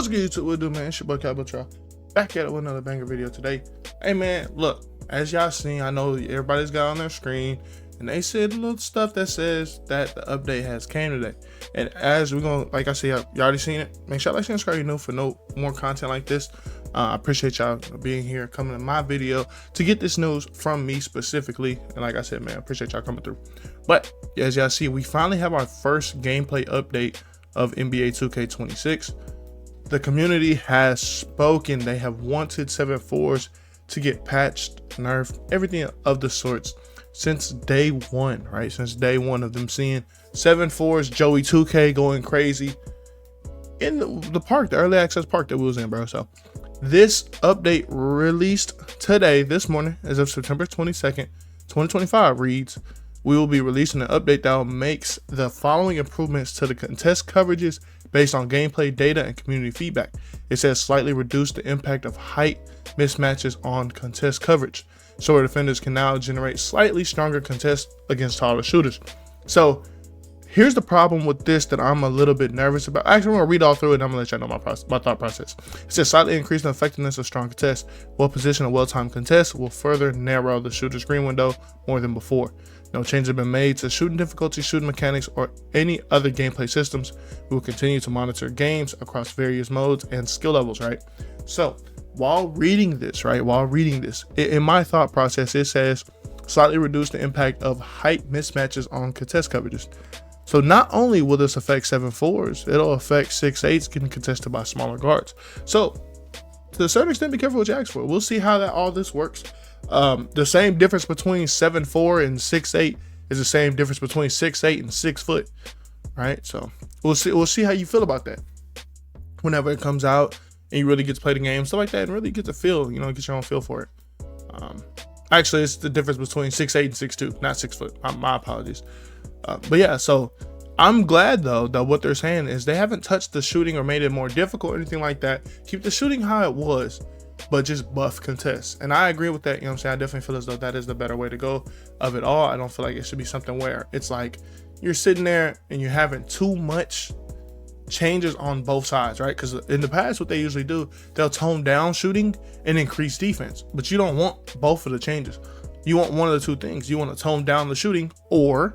What's good, YouTube? What do, man? It's your boy Cowboy Trial. Back at it with another banger video today. Hey man, look, as y'all seen, I know everybody's got on their screen and they said a little stuff that says that the update has came today. And as we're gonna, like I said, you already seen it. Make sure y'all like and subscribe, for no more content like this. I appreciate y'all being here, coming to my video to get this news from me specifically. And like I said, man, I appreciate y'all coming through. But as y'all see, we finally have our first gameplay update of NBA 2K26. The community has spoken. They have wanted 7.4s to get patched, nerfed, everything of the sorts since day one, right? Since day one of them seeing 7.4s, Joey 2K going crazy in the park, the early access park that we was in, bro. So this update released today, this morning, as of September 22nd, 2025 reads, we will be releasing an update that makes the following improvements to the contest coverages based on gameplay data and community feedback. It says slightly reduce the impact of height mismatches on contest coverage. So defenders can now generate slightly stronger contests against taller shooters. So here's the problem with this that I'm a little bit nervous about. Actually, I'm gonna read all through it and I'm gonna let y'all know my thought process. It says slightly increase the effectiveness of strong contests. Well-positioned and well-timed contests will further narrow the shooter's screen window more than before. No changes have been made to shooting difficulty, shooting mechanics, or any other gameplay systems. We will continue to monitor games across various modes and skill levels, right? So while reading this, in my thought process, it says slightly reduce the impact of height mismatches on contest coverages. So not only will this affect 7.4s, it'll affect 6.8s getting contested by smaller guards. So to a certain extent, be careful what you ask for. We'll see how all this works. The same difference between 7'4" and 6'8" is the same difference between 6'8" and 6 foot, right? So we'll see how you feel about that whenever it comes out and you really get to play the game, stuff like that, and really get to feel, get your own feel for it. Actually, it's the difference between 6'8" and 6'2", not 6 foot. My apologies. But yeah, so I'm glad though that what they're saying is they haven't touched the shooting or made it more difficult or anything like that. Keep the shooting how it was, but just buff contests. And I agree with that. You know what I'm saying? I definitely feel as though that is the better way to go of it all. I don't feel like it should be something where it's like you're sitting there and you're having too much changes on both sides, right? Because in the past, what they usually do, they'll tone down shooting and increase defense, but you don't want both of the changes. You want one of the two things. You want to tone down the shooting or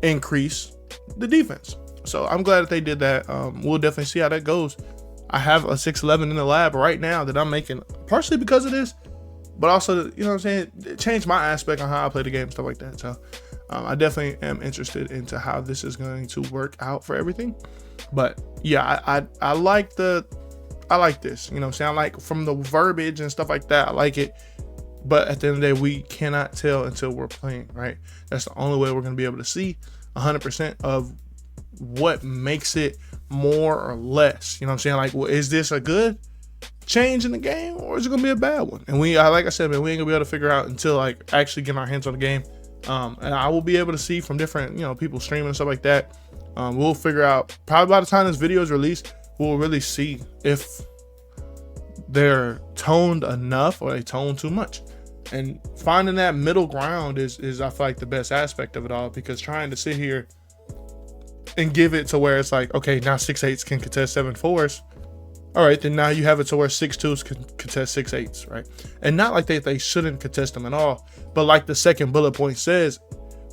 increase the defense. So I'm glad that they did that. We'll definitely see how that goes. I have a 6'11" in the lab right now that I'm making partially because of this, but also, you know what I'm saying, it changed my aspect on how I play the game, stuff like that. So I definitely am interested into how this is going to work out for everything. But yeah, I like this, you know what I'm saying? I like from the verbiage and stuff like that, I like it. But at the end of the day, we cannot tell until we're playing, right? That's the only way we're going to be able to see 100% of what makes it more or less. You know what I'm saying? Like, well, is this a good change in the game or is it gonna be a bad one? And like I said, man, we ain't gonna be able to figure out until like actually getting our hands on the game. And I will be able to see from different, people streaming and stuff like that. We'll figure out probably by the time this video is released, we'll really see if they're toned enough or they tone too much. And finding that middle ground is I feel like the best aspect of it all, because trying to sit here and give it to where it's like, okay, now 6'8" can contest 7'4". All right, then now you have it to where 6'2" can contest 6'8", right? And not like they shouldn't contest them at all, but like the second bullet point says,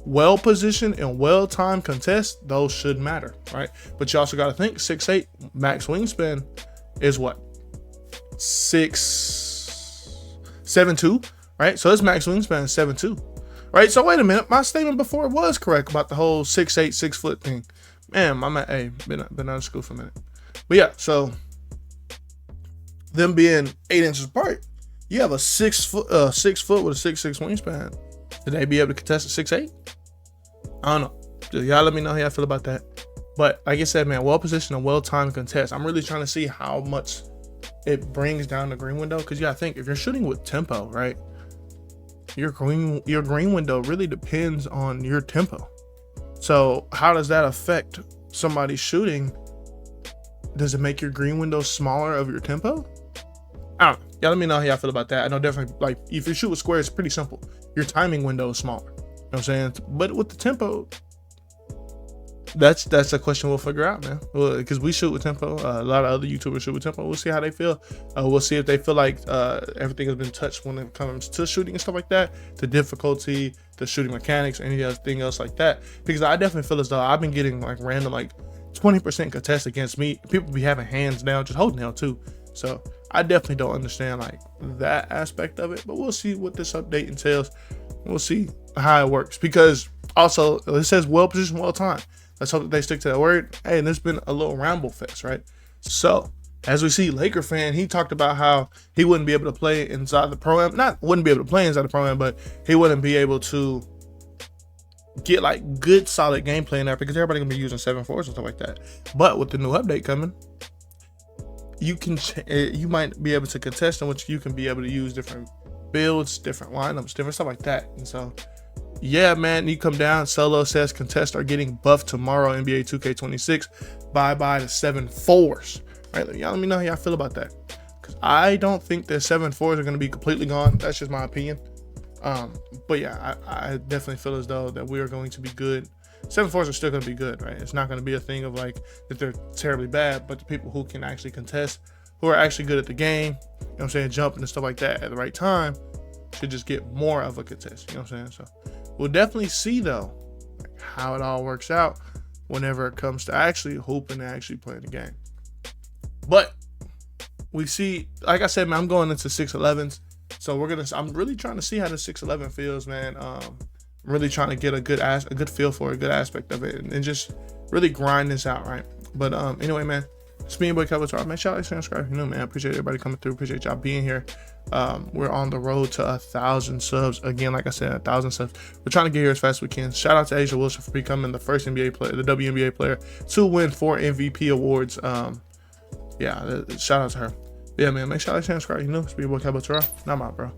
well-positioned and well-timed contests, those should matter, right? But you also got to think 6'8" max wingspan is what? 7'2", right? So this max wingspan is 7'2", right? So wait a minute, my statement before was correct about the whole 6'8", 6 foot thing. Man, been out of school for a minute. But yeah, so them being 8 inches apart, you have a 6 foot with a 6'6" wingspan. Did they be able to contest a 6'8"? I don't know. Y'all let me know how y'all feel about that. But like I said, man, well-positioned and well-timed contest. I'm really trying to see how much it brings down the green window, because you gotta think, if you're shooting with tempo, right, your green window really depends on your tempo. So how does that affect somebody shooting? Does it make your green window smaller of your tempo? I don't know. Y'all let me know how y'all feel about that. I know definitely, like, if you shoot with square, it's pretty simple. Your timing window is smaller. You know what I'm saying? But with the tempo, that's a question we'll figure out, man. Well, because we shoot with tempo, a lot of other YouTubers shoot with tempo. We'll see how they feel. We'll see if they feel like everything has been touched when it comes to shooting and stuff like that, the difficulty, the shooting mechanics, anything else like that. Because I definitely feel as though I've been getting like random like 20% contest against me. People be having hands down, just holding L2. So I definitely don't understand like that aspect of it, but we'll see what this update entails. We'll see how it works, because also it says well positioned, well timed. Let's hope that they stick to that word. Hey, and there's been a little ramble fest, right? So as we see, Laker fan, he talked about how he wouldn't be able to play inside the pro-am. Not wouldn't be able to play inside the pro-am, but he wouldn't be able to get like good solid gameplay in there because everybody gonna be using 7.4s and stuff like that. But with the new update coming, you might be able to contest in which you can be able to use different builds, different lineups, different stuff like that. And so yeah, man, you come down. Solo says contests are getting buffed tomorrow. NBA 2K26. Bye the 7.4s. Right, y'all let me know how y'all feel about that, because I don't think the 7.4s are going to be completely gone. That's just my opinion. But yeah, I definitely feel as though that we are going to be good. 7.4s are still going to be good, right? It's not going to be a thing of like that they're terribly bad, but the people who can actually contest, who are actually good at the game, you know what I'm saying, jumping and stuff like that at the right time, should just get more of a contest. You know what I'm saying? So we'll definitely see though like how it all works out whenever it comes to actually hooping and actually playing the game. But we see, like I said, man, I'm going into 6.11s. So I'm really trying to see how the 6.11 feels, man. I'm really trying to get a good feel for a good aspect of it, and just really grind this out, right? But anyway, man, it's me and boy Cowboy. Make sure y'all like, subscribe. You know, man, I appreciate everybody coming through. Appreciate y'all being here. We're on the road to 1,000 subs. Again, like I said, 1,000 subs. We're trying to get here as fast as we can. Shout out to Asia Wilson for becoming the first NBA player, the WNBA player, to win 4 MVP awards. Yeah, shout out to her. Yeah, man, make sure y'all like, subscribe. You know, it's me, boy Cowboy. I'm out, bro.